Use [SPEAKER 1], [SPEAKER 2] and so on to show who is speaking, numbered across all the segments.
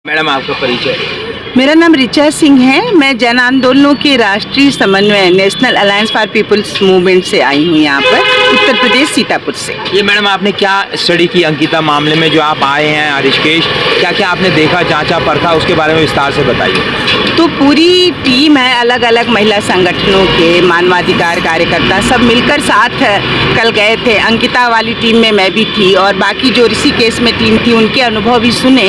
[SPEAKER 1] Madam आपका परिचय?
[SPEAKER 2] मेरा नाम ऋचा सिंह है। मैं जन आंदोलनों के राष्ट्रीय समन्वय national alliance for people's movement से आई हूँ यहाँ पर, उत्तर प्रदेश सीतापुर से।
[SPEAKER 1] ये मैडम आपने क्या स्टडी की अंकिता मामले में जो आप आए हैं ऋषिकेश, क्या क्या आपने देखा, जांचा, परखा, उसके बारे में विस्तार से बताइए।
[SPEAKER 2] तो पूरी टीम है, अलग अलग महिला संगठनों के मानवाधिकार कार्यकर्ता सब मिलकर साथ कल गए थे। अंकिता वाली टीम में मैं भी थी और बाकी जो ऋषिकेश में टीम थी उनके अनुभव भी सुने।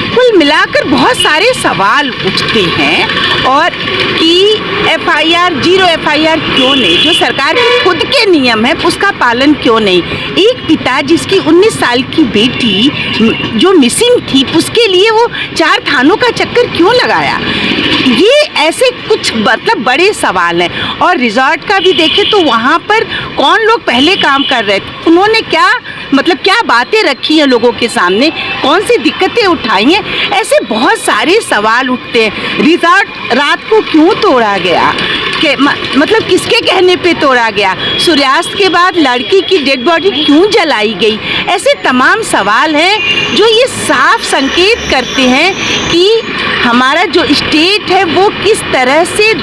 [SPEAKER 2] कुल मिलाकर बहुत सारे सवाल उठते हैं और कि FIR 0 FIR क्यों नहीं, जो सरकार के खुद के नियम है उसका पालन क्यों नहीं। एक पिता जिसकी 19 साल की बेटी जो मिसिंग थी उसके लिए वो 4 थानों का चक्कर क्यों लगाया। ये ऐसे कुछ मतलब बड़े सवाल हैं। और रिजॉर्ट का भी देखें तो वहाँ पर कौन लोग पहले काम कर रहे थे, उन्होंने क्या मतलब क्या बातें रखी हैं लोगों के सामने, कौन सी दिक्कतें उठाई हैं, ऐसे बहुत सारे सवाल उठते हैं। रिजॉर्ट रात को क्यों तोड़ा गया, कि मतलब किसके कहने पे तोड़ा गया, सूर्यास्त के बाद लड़की की डेड बॉडी क्यों जलाई गई। ऐसे तमाम सवाल हैं जो ये साफ संकेत करते हैं कि हमारा जो स्टेट है वो किस तरह से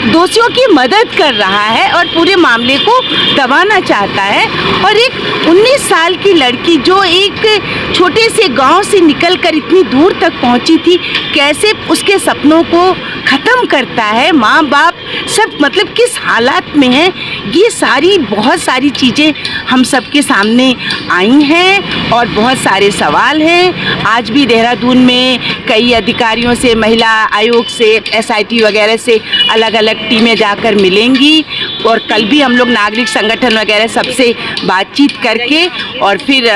[SPEAKER 2] दोषियों की मदद कर रहा है और पूरे मामले को दबाना चाहता है। और एक 19 साल की लड़की जो एक छोटे से गांव से निकलकर इतनी दूर तक पहुंची थी, कैसे उसके सपनों को ख़त्म करता है, माँ बाप सब मतलब किस हालात में हैं, ये सारी बहुत सारी चीज़ें हम सबके सामने आई हैं और बहुत सारे सवाल हैं। आज भी देहरादून में कई अधिकारियों से, महिला आयोग से, SIT वगैरह से अलग अलग टीमें जाकर मिलेंगी और कल भी हम लोग नागरिक संगठन वगैरह सबसे बातचीत करके और फिर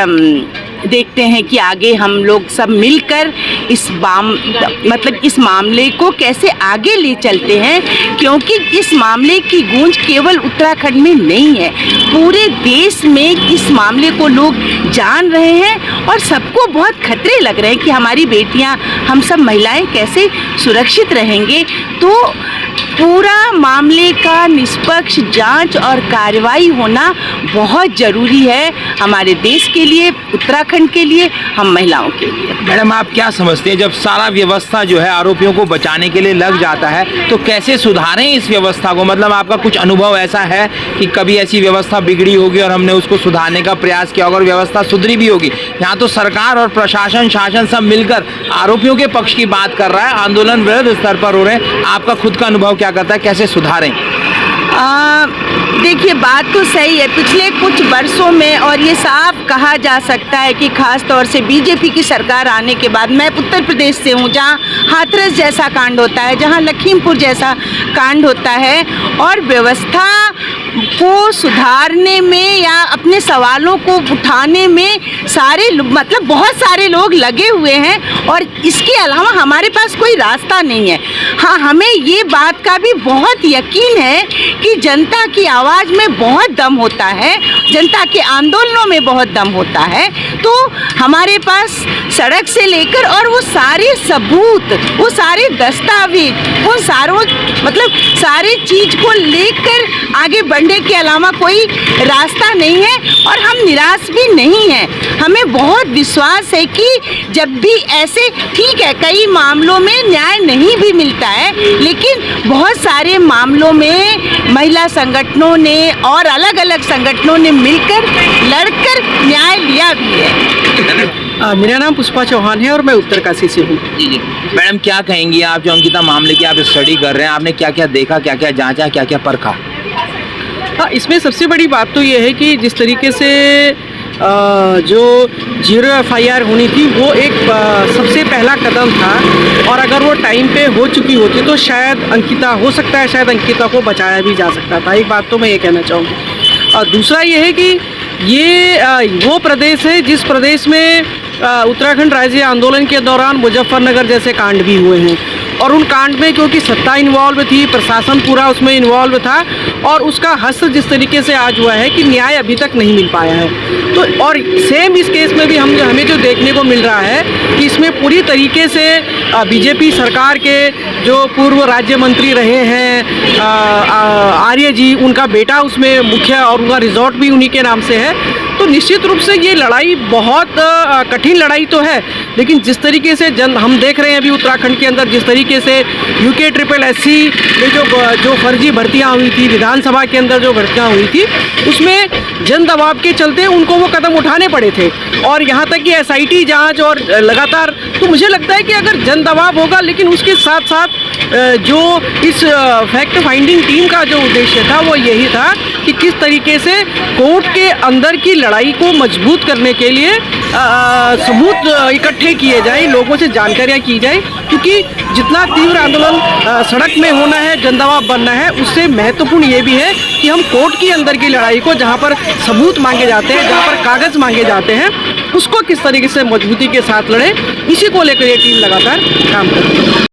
[SPEAKER 2] देखते हैं कि आगे हम लोग सब मिलकर इस मामले को कैसे आगे ले चलते हैं। क्योंकि इस मामले की गूंज केवल उत्तराखंड में नहीं है, पूरे देश में इस मामले को लोग जान रहे हैं और सबको बहुत खतरे लग रहे हैं कि हमारी बेटियां, हम सब महिलाएं कैसे सुरक्षित रहेंगे। तो पूरा मामले का निष्पक्ष जांच और कार्रवाई होना बहुत ज़रूरी है हमारे देश के लिए, उत्तराखंड के लिए, हम महिलाओं के लिए।
[SPEAKER 1] मैडम आप क्या समझते हैं, जब सारा व्यवस्था जो है आरोपियों को बचाने के लिए लग जाता है तो कैसे सुधारें इस व्यवस्था को। मतलब आपका कुछ अनुभव ऐसा है कि कभी ऐसी व्यवस्था बिगड़ी होगी और हमने उसको सुधारने का प्रयास किया होगा और व्यवस्था सुधरी भी होगी। यहाँ तो सरकार और प्रशासन, शासन सब मिलकर आरोपियों के पक्ष की बात कर रहा है, आंदोलन वृहद स्तर पर हो रहे हैं। आपका खुद का अनुभव क्या कहता है, कैसे सुधारें?
[SPEAKER 2] देखिए बात तो सही है, पिछले कुछ वर्षों में और ये साफ कहा जा सकता है कि खास तौर से BJP की सरकार आने के बाद, मैं उत्तर प्रदेश से हूँ जहाँ हाथरस जैसा कांड होता है, जहाँ लखीमपुर जैसा कांड होता है और व्यवस्था को सुधारने में या अपने सवालों को उठाने में सारे मतलब बहुत सारे लोग लगे हुए हैं और इसके अलावा हमारे पास कोई रास्ता नहीं है। हाँ, हमें ये बात का भी बहुत यकीन है कि जनता की आवाज़ में बहुत दम होता है, जनता के आंदोलनों में बहुत दम होता है। तो हमारे पास सड़क से लेकर और वो सारे सबूत, वो सारे दस्तावेज, उन सारों मतलब सारे चीज़ को लेकर आगे बढ़ने के अलावा कोई रास्ता नहीं है और हम निराश भी नहीं हैं। हमें बहुत विश्वास है कि जब भी ऐसे, ठीक है कई मामलों में न्याय नहीं भी मिलता है, लेकिन बहुत सारे मामलों में महिला संगठनों ने और अलग अलग संगठनों ने मिलकर लड़कर न्याय लिया भी है।
[SPEAKER 3] मेरा नाम पुष्पा चौहान है और मैं उत्तरकाशी से हूँ।
[SPEAKER 1] जी जी मैडम, क्या कहेंगी आप जो अंकिता मामले की आप स्टडी कर रहे हैं, आपने क्या क्या देखा, क्या क्या जांचा, क्या क्या परखा?
[SPEAKER 3] हाँ, इसमें सबसे बड़ी बात तो ये है कि जिस तरीके से जो 0 FIR होनी थी वो एक सबसे पहला कदम था और अगर वो टाइम पे हो चुकी होती तो शायद अंकिता, हो सकता है शायद अंकिता को बचाया भी जा सकता था। एक बात तो मैं ये कहना चाहूँगी। और दूसरा ये है कि ये वो प्रदेश है जिस प्रदेश में उत्तराखंड राज्य आंदोलन के दौरान मुजफ्फरनगर जैसे कांड भी हुए हैं और उन कांड में क्योंकि सत्ता इन्वॉल्व थी, प्रशासन पूरा उसमें इन्वॉल्व था और उसका हश्र जिस तरीके से आज हुआ है कि न्याय अभी तक नहीं मिल पाया है। तो और सेम इस केस में भी हमें जो देखने को मिल रहा है कि इसमें पूरी तरीके से BJP सरकार के जो पूर्व राज्य मंत्री रहे हैं आर्य जी, उनका बेटा उसमें मुख्य और उनका रिजॉर्ट भी उन्हीं के नाम से है। तो निश्चित रूप से ये लड़ाई बहुत कठिन लड़ाई तो है, लेकिन जिस तरीके से हम देख रहे हैं अभी उत्तराखंड के अंदर जिस तरीके से UKSSC में जो फर्जी भर्तियां हुई थी, विधानसभा के अंदर जो भर्तियां हुई थी, उसमें जन दबाव के चलते उनको वो कदम उठाने पड़े थे। और यहाँ तक कि SIT जांच और लगातार, तो मुझे लगता है कि अगर जन दबाव होगा, लेकिन उसके साथ साथ जो इस फैक्ट फाइंडिंग टीम का जो उद्देश्य था वो यही था कि किस तरीके से कोर्ट के अंदर की लड़ाई को मजबूत करने के लिए सबूत इकट्ठे किए जाए, लोगों से जानकारियाँ की जाए, क्योंकि जितना तीव्र आंदोलन सड़क में होना है, जन दबाव बनना है, उससे महत्वपूर्ण ये भी है कि हम कोर्ट के अंदर की लड़ाई को, जहाँ पर सबूत मांगे जाते हैं, जहाँ पर कागज़ मांगे जाते हैं, उसको किस तरीके से मजबूती के साथ लड़े, इसी को लेकर ये टीम लगातार काम कर रही है।